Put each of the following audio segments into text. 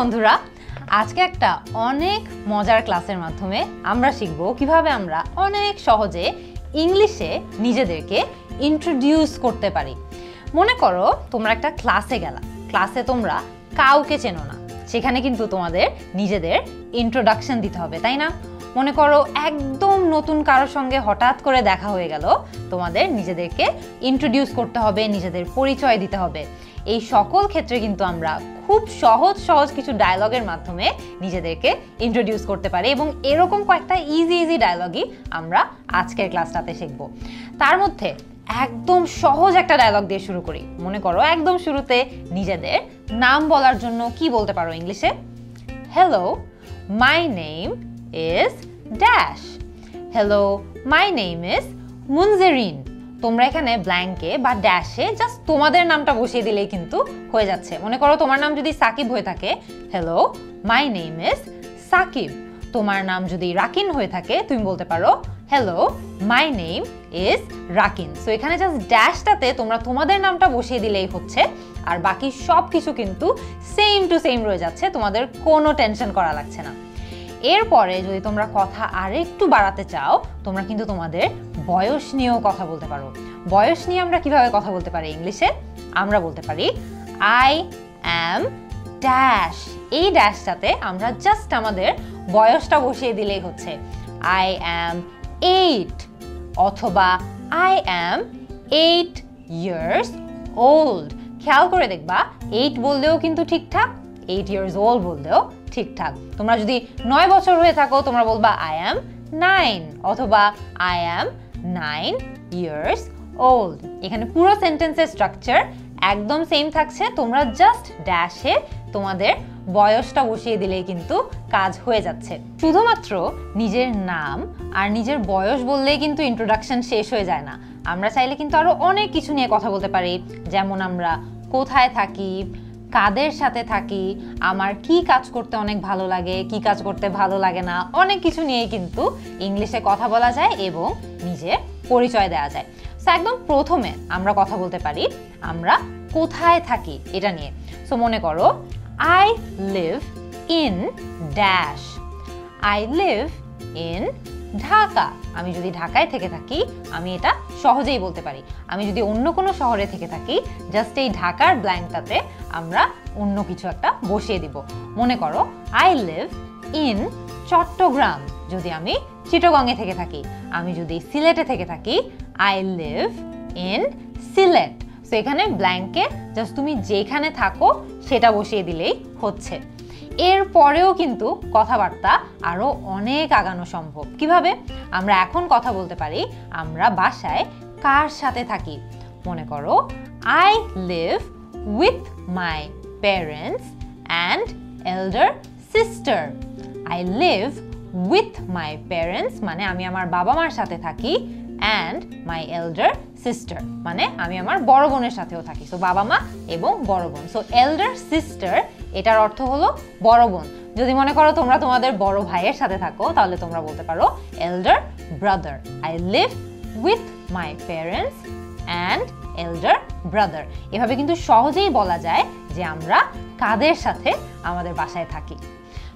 বন্ধুরা, আজকে একটা অনেক মজার ক্লাসের মাধ্যমে আমরা শিখব কিভাবে আমরা অনেক সহজে ইংলিশে নিজেদেরকে ইন্ট্রোডিউস করতে পারি। মনে করো তোমরা একটা ক্লাসে গেলা, ক্লাসে তোমরা কাউকে চেনো না, সেখানে কিন্তু তোমাদের নিজেদের ইন্ট্রোডাকশন দিতে হবে, তাই না? মনে করো একদম নতুন কারোর সঙ্গে হঠাৎ করে দেখা হয়ে গেল, তোমাদের নিজেদেরকে ইন্ট্রোডিউস করতে হবে, নিজেদের পরিচয় দিতে হবে। এই সকল ক্ষেত্রে কিন্তু আমরা খুব সহজ কিছু ডায়লগের মাধ্যমে নিজেদেরকে ইন্ট্রোডিউস করতে পারি এবং এরকম কয়েকটা ইজি ডায়লগই আমরা আজকের ক্লাসটাতে শিখব। তার মধ্যে একদম সহজ একটা ডায়লগ দিয়ে শুরু করি। মনে করো একদম শুরুতে নিজেদের নাম বলার জন্য কি বলতে পারো ইংলিশে? Hello, my name is dash. Hello, my name is Munzereen. তোমরা এখানে ব্ল্যাঙ্কে বা ড্যাশে জাস্ট তোমাদের নামটা বসিয়ে দিলেই কিন্তু হয়ে যাচ্ছে। মনে করো তোমার নাম যদি সাকিব হয়ে থাকে, hello my name is Sakib. তোমার নাম যদি রাকিন হয়ে থাকে, তুমি বলতে পারো hello my name is Rakin. So এখানে জাস্ট ড্যাশটাতে তোমরা তোমাদের নামটা বসিয়ে দিলেই হচ্ছে, আর বাকি সব কিছু কিন্তু সেম টু সেম রয়ে যাচ্ছে, তোমাদের কোনো টেনশন করা লাগছে না। এরপরে যদি তোমরা কথা আরেকটু বাড়াতে চাও, তোমরা কিন্তু তোমাদের বয়স নিয়েও কথা বলতে পারো। বয়স নিয়ে আমরা কিভাবে কথা বলতে পারি ইংলিশে? আমরা বলতে পারি আই অ্যাম ড্যাশ। এই ড্যাশটাতে আমরা জাস্ট আমাদের বয়সটা বসিয়ে দিলেই হচ্ছে। আই অ্যাম 8 অথবা আই অ্যাম 8 years old। খেয়াল করে দেখবা 8 বললেও কিন্তু ঠিকঠাক, 8 years old বললেও ঠিকঠাক। তোমরা যদি 9 বছর হয়ে থাকো, তোমরা বলবা আই অ্যাম 9 অথবা আই অ্যাম 9 years old। এখানে পুরো সেন্টেন্সের স্ট্রাকচার একদম সেম থাকছে, তোমরা জাস্ট ড্যাশে তোমাদের বয়সটা বসিয়ে দিলেই কিন্তু কাজ হয়ে যাচ্ছে। শুধুমাত্র নিজের নাম আর নিজের বয়স বললেই কিন্তু ইন্ট্রোডাকশন শেষ হয়ে যায় না। আমরা চাইলে কিন্তু আরো অনেক কিছু নিয়ে কথা বলতে পারি, যেমন আমরা কোথায় থাকি, কাদের সাথে থাকি, আমার কি কাজ করতে অনেক ভালো লাগে, কি কাজ করতে ভালো লাগে না, অনেক কিছু নিয়েই কিন্তু ইংলিশে কথা বলা যায় এবং নিজের পরিচয় দেওয়া যায়। সো একদম প্রথমে আমরা কথা বলতে পারি আমরা কোথায় থাকি এটা নিয়ে। সো মনে করো I live in dash. I live in Dhaka. আমি যদি ঢাকায় থেকে থাকি, আমি এটা সহজেই বলতে পারি। আমি যদি অন্য কোনো শহরে থেকে থাকি, জাস্ট এই ঢাকার ব্ল্যাঙ্কটাতে আমরা অন্য কিছু একটা বসিয়ে দিব। মনে করো আই লিভ ইন চট্টগ্রাম। যদি আমি চিটাগংয়ে থেকে থাকি, আমি যদি সিলেটে থেকে থাকি, I live in Sylhet. So এখানে ব্ল্যাঙ্কে জাস্ট তুমি যেখানে থাকো সেটা বসিয়ে দিলেই হচ্ছে। এরপরেও কিন্তু কথাবার্তা আরো অনেক আগানো সম্ভব। কিভাবে? আমরা এখন কথা বলতে পারি আমরা বাসায় কার সাথে থাকি। মনে করো I live with my parents and elder sister. I live with my parents মানে আমি আমার বাবা মার সাথে থাকি, অ্যান্ড মাই এল্ডার সিস্টার মানে আমি আমার বড় বোনের সাথেও থাকি। সো বাবা মা এবং বড় বোন। সো এল্ডার সিস্টার এটার অর্থ হলো বড় বোন। যদি মনে করো তোমরা তোমাদের বড় ভাইয়ের সাথে থাকো, তাহলে তোমরা বলতে পারো elder brother. I live with my parents and elder brother. এভাবে কিন্তু সহজেই বলা যায় যে আমরা কাদের সাথে আমাদের বাসায় থাকি।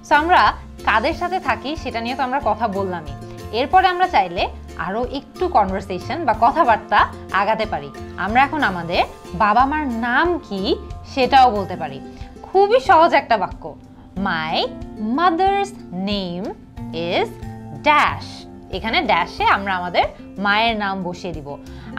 সো আমরা কাদের সাথে থাকি সেটা নিয়ে তো আমরা কথা বললামই। এরপরে আমরা চাইলে আরো একটু কনভারসেশন বা কথাবার্তা আগাতে পারি। আমরা এখন আমাদের বাবা মার নাম কি সেটাও বলতে পারি। খুবই সহজ একটা বাক্য, my mother's name is dash. এখানে ড্যাশে আমরা আমাদের মায়ের নাম বসিয়ে দিব।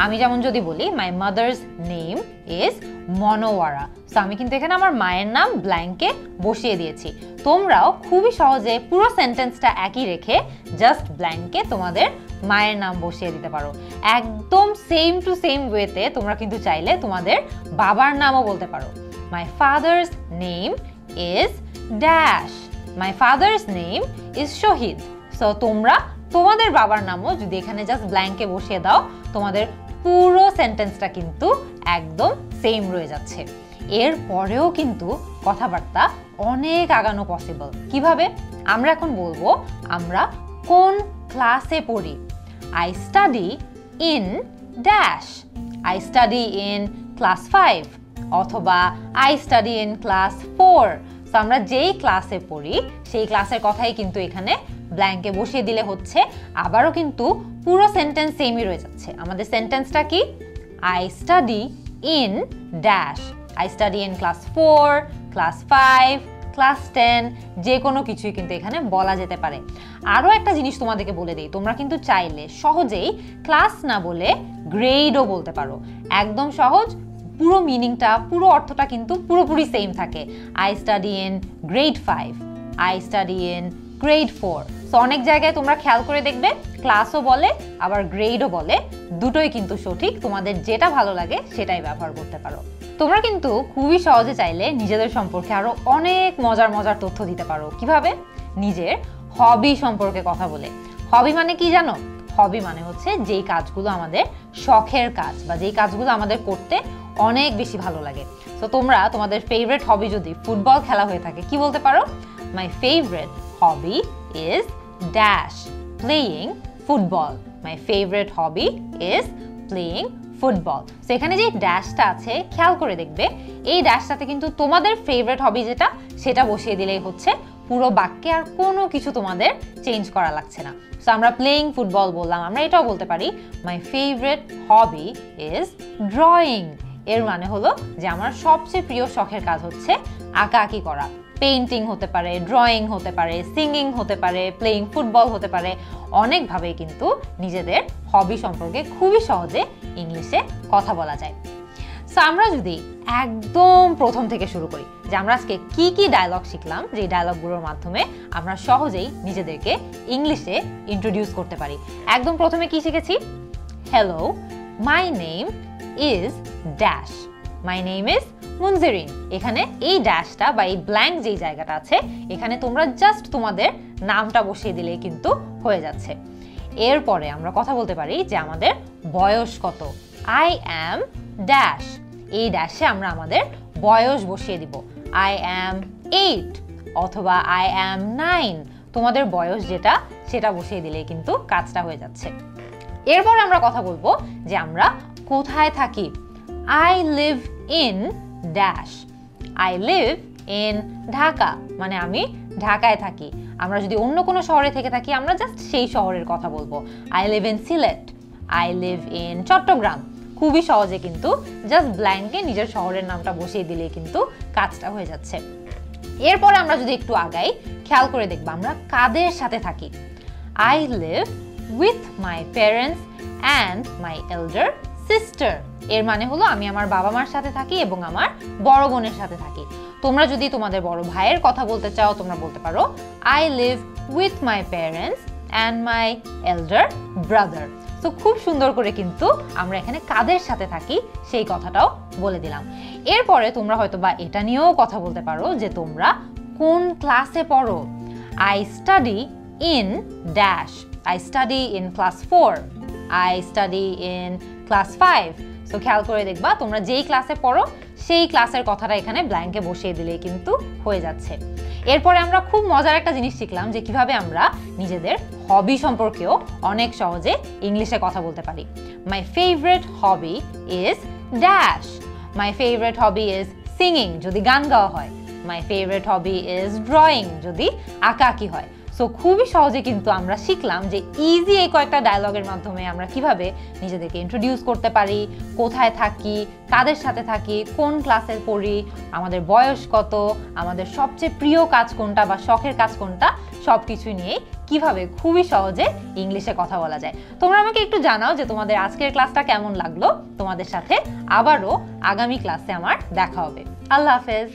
আমি যেমন যদি বলি my mother's name is Monowara, so আমি কিন্তু এখানে আমার মায়ের নাম ব্ল্যাঙ্কে বসিয়ে দিয়েছি। তোমরাও খুবই সহজে পুরো সেন্টেন্সটা একই রেখে জাস্ট ব্ল্যাঙ্কে তোমাদের মায়ের নাম বসিয়ে দিতে পারো। একদম সেম টু সেম ওয়েতে তোমরা কিন্তু চাইলে তোমাদের বাবার নামও বলতে পারো। My father's name is dash. My father's name is Shahid. So তোমরা তোমাদের বাবার নামও যদি এখানে জাস্ট ব্ল্যাঙ্কে বসিয়ে দাও, তোমাদের পুরো সেন্টেন্সটা কিন্তু একদম সেম রয়ে যাচ্ছে। এরপরেও কিন্তু কথাবার্তা অনেক আগানো পসিবল। কিভাবে? আমরা এখন বলবো আমরা কোন ক্লাসে পড়ি। I study in dash. I study in class 5 অথবা I study in class 4। So আমরা যেই ক্লাসে পড়ি সেই ক্লাসের কথাই কিন্তু এখানে ব্ল্যাঙ্কে বসিয়ে দিলে হচ্ছে। আবারও কিন্তু পুরো সেন্টেন্স সেমই রয়ে যাচ্ছে। আমাদের সেন্টেন্সটা কি? I study in dash. I study in class 4, class 5, class 10, যে কোনো কিছুই কিন্তু এখানে বলা যেতে পারে। আরও একটা জিনিস তোমাদেরকে বলে দিই, তোমরা কিন্তু চাইলে সহজেই ক্লাস না বলে গ্রেডও বলতে পারো। একদম সহজ, পুরো মিনিংটা, পুরো অর্থটা কিন্তু পুরোপুরি সেম থাকে। I study in grade 5, I study in grade 4। So অনেক জায়গায় তোমরা খেয়াল করে দেখবে ক্লাসও বলে আবার গ্রেডও বলে, দুটোই কিন্তু সঠিক। তোমাদের যেটা ভালো লাগে সেটাই ব্যবহার করতে পারো। তোমরা কিন্তু খুবই সহজে চাইলে নিজেদের সম্পর্কে আরো অনেক মজার মজার তথ্য দিতে পারো। কিভাবে? নিজের হবি সম্পর্কে কথা বলে। হবি মানে কি জানো? হবি মানে হচ্ছে যেই কাজগুলো আমাদের শখের কাজ বা যেই কাজগুলো আমাদের করতে অনেক বেশি ভালো লাগে। তো তোমরা তোমাদের ফেভারিট হবি যদি ফুটবল খেলা হয়ে থাকে কি বলতে পারো? My favourite hobby is dash playing football. My favourite hobby is playing football. So এখানে যে ড্যাশটা আছে খেয়াল করে দেখবে, এই ড্যাশটাতে কিন্তু তোমাদের ফেভারিট হবি যেটা সেটা বসিয়ে দিলেই হচ্ছে। পুরো বাক্যে আর কোনো কিছু তোমাদের চেঞ্জ করা লাগছে না। সো আমরা প্লেয়িং ফুটবল বললাম, আমরা এটাও বলতে পারি my favourite hobby is drawing. এর মানে হলো যে আমার সবচেয়ে প্রিয় শখের কাজ হচ্ছে আঁকাআঁকি করা। পেইন্টিং হতে পারে, ড্রয়িং হতে পারে, সিঙ্গিং হতে পারে, প্লেয়িং ফুটবল হতে পারে। অনেকভাবেই কিন্তু নিজেদের হবি সম্পর্কে খুবই সহজে ইংলিশে কথা বলা যায়। সো আমরা যদি একদম প্রথম থেকে শুরু করি যে আমরা আজকে কি কি ডায়লগ শিখলাম, যে ডায়লগগুলোর মাধ্যমে আমরা সহজেই নিজেদেরকে ইংলিশে ইন্ট্রোডিউস করতে পারি। একদম প্রথমে কি শিখেছি? Hello, my name is dash. My name is Munjerin. এখানে এই ড্যাশটা বা এই ব্ল্যাঙ্ক যেই জায়গাটা আছে এখানে তোমরা জাস্ট তোমাদের নামটা বসিয়ে দিলেই কিন্তু হয়ে যাচ্ছে। এরপরে আমরা কথা বলতে পারি যে আমাদের বয়স কত। I am dash. এই ড্যাশে আমরা আমাদের বয়স বসিয়ে দিব। আই অ্যাম 8 অথবা আই অ্যাম 9। তোমাদের বয়স যেটা সেটা বসিয়ে দিলেই কিন্তু কাজটা হয়ে যাচ্ছে। এরপর আমরা কথা বলবো যে আমরা কোথায় থাকি। I live in dash. I live in Dhaka, মানে আমি ঢাকায় থাকি। আমরা যদি অন্য কোনো শহরে থেকে থাকি আমরা জাস্ট সেই শহরের কথা বলবো। I live in Sylhet, I live in Chittagong. খুবই সহজে কিন্তু জাস্ট ব্ল্যাঙ্কে নিজের শহরের নামটা বসিয়ে দিলেই কিন্তু কাজটা হয়ে যাচ্ছে। এরপরে আমরা যদি একটু আগাই খেয়াল করে দেখবো আমরা কাদের সাথে থাকি। I live with my parents and my elder sister. এর মানে হলো আমি আমার বাবা মার সাথে থাকি এবং আমার বড় বোনের সাথে থাকি। তোমরা যদি তোমাদের বড় ভাইয়ের কথা বলতে চাও তোমরা বলতে পারো I live with my parents and my elder brother. তো খুব সুন্দর করে কিন্তু আমরা এখানে কাদের সাথে থাকি সেই কথাটাও বলে দিলাম। এরপরে তোমরা হয়তো বা এটা নিয়েও কথা বলতে পারো যে তোমরা কোন ক্লাসে পড়ো। I study in dash. I study in class 4. I study in class 5. So খেয়াল করে দেখবা তোমরা যেই ক্লাসে পড়ো সেই ক্লাসের কথাটা এখানে ব্ল্যাঙ্কে বসিয়ে দিলেই কিন্তু হয়ে যাচ্ছে। এরপরে আমরা খুব মজার একটা জিনিস শিখলাম যে কিভাবে আমরা নিজেদের হবি সম্পর্কেও অনেক সহজে ইংলিশে কথা বলতে পারি। My favourite hobby is dash. My favourite hobby is singing, যদি গান গাওয়া হয়। My favourite hobby is drawing, যদি আঁকাআঁকি হয়। সো খুবই সহজে কিন্তু আমরা শিখলাম যে ইজি এই কয়েকটা ডায়লগের মাধ্যমে আমরা কিভাবে নিজেদেরকে ইন্ট্রোডিউস করতে পারি, কোথায় থাকি, কাদের সাথে থাকি, কোন ক্লাসে পড়ি, আমাদের বয়স কত, আমাদের সবচেয়ে প্রিয় কাজ কোনটা বা শখের কাজ কোনটা, সব কিছু নিয়ে কিভাবে খুবই সহজে ইংলিশে কথা বলা যায়। তোমরা আমাকে একটু জানাও যে তোমাদের আজকের ক্লাসটা কেমন লাগলো। তোমাদের সাথে আবারও আগামী ক্লাসে আমার দেখা হবে। আল্লাহ হাফেজ।